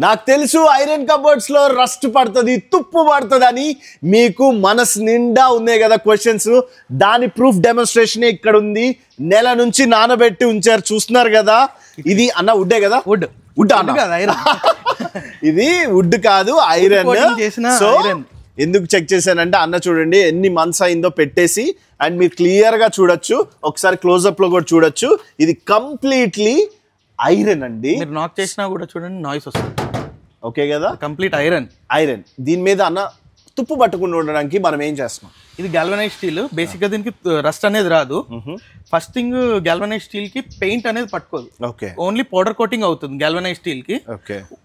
నాకు తెలుసు iron cupboards లో రస్ట్ పడుతుంది, తుప్పు పడుతుంది అని మీకు మనసు నిండా ఉన్నాయి కదా క్వశ్చన్స్. దాని ప్రూఫ్ డెమోన్స్ట్రేషన్ ఇక్కడ ఉంది. నెల నుంచి నానబెట్టి ఉంచారు, చూస్తున్నారు కదా. ఇది అన్న వుడ్డే కదా? వుడ్ అన్న, ఇది వుడ్ కాదు, ఐరన్. సో ఎందుకు చెక్ చేశానంటే అన్న చూడండి ఎన్ని మంత్స్ అయిందో పెట్టేసి, అండ్ మీరు క్లియర్ గా చూడొచ్చు, ఒకసారి క్లోజ్అప్ లో కూడా చూడొచ్చు. ఇది కంప్లీట్లీ ఐరన్ అండి. మీరు నాక్ చేసినా కూడా చూడండి నాయిస్ వస్తుంది. ఓకే కదా, కంప్లీట్ ఐరన్. దీని మీద అన్న తుప్పు పట్టకుండా ఉండడానికి మనం ఏం చేస్తున్నాం? ఇది గాల్వనైజ్ స్టీల్. బేసిక్ గా దీనికి రస్ట్ అనేది రాదు. ఫస్ట్ థింగ్, గాల్వనైజ్ స్టీల్ కి పెయింట్ అనేది పట్టుకోదు. ఓన్లీ పౌడర్ కోటింగ్ అవుతుంది గాల్వనైజ్ స్టీల్ కి.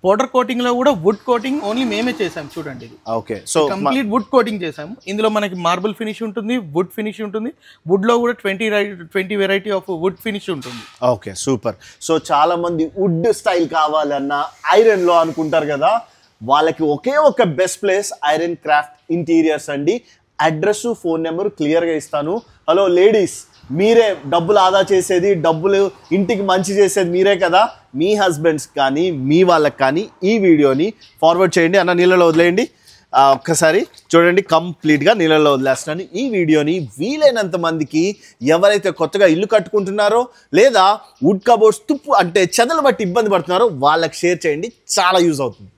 పౌడర్ కోటింగ్ లో కూడా వుడ్ కోటింగ్ ఓన్లీ మేమే చేసాం చూడండి. ఇది సో కంప్లీట్ వుడ్ కోటింగ్ చేసాము. ఇందులో మనకి మార్బుల్ ఫినిష్ ఉంటుంది, వుడ్ ఫినిష్ ఉంటుంది. వుడ్ లో కూడా 20 వెరైటీ ఆఫ్ వుడ్ ఫినిష్ ఉంటుంది. Okay, super. సో చాలా మంది వుడ్ స్టైల్ కావాలన్నా ఐరన్ లో అనుకుంటారు కదా, వాళ్ళకి ఒకే ఒక best place iron craft interiors అండి. అడ్రస్, ఫోన్ నెంబర్ క్లియర్గా ఇస్తాను. హలో లేడీస్, మీరే డబ్బులు ఆదా చేసేది, డబ్బులు ఇంటికి మంచి చేసేది మీరే కదా. మీ హస్బెండ్స్ కానీ మీ వాళ్ళకి కానీ ఈ వీడియోని ఫార్వర్డ్ చేయండి. అన్న నీళ్ళలో వదిలేయండి, ఒక్కసారి చూడండి, కంప్లీట్గా నీళ్ళలో వదిలేస్తున్నాను ఈ వీడియోని. వీలైనంత మందికి ఎవరైతే కొత్తగా ఇల్లు కట్టుకుంటున్నారో లేదా వుడ్ కబోర్డ్స్ తుప్పు అంటే చెదలు బట్టి ఇబ్బంది పడుతున్నారో వాళ్ళకి షేర్ చేయండి, చాలా యూజ్ అవుతుంది.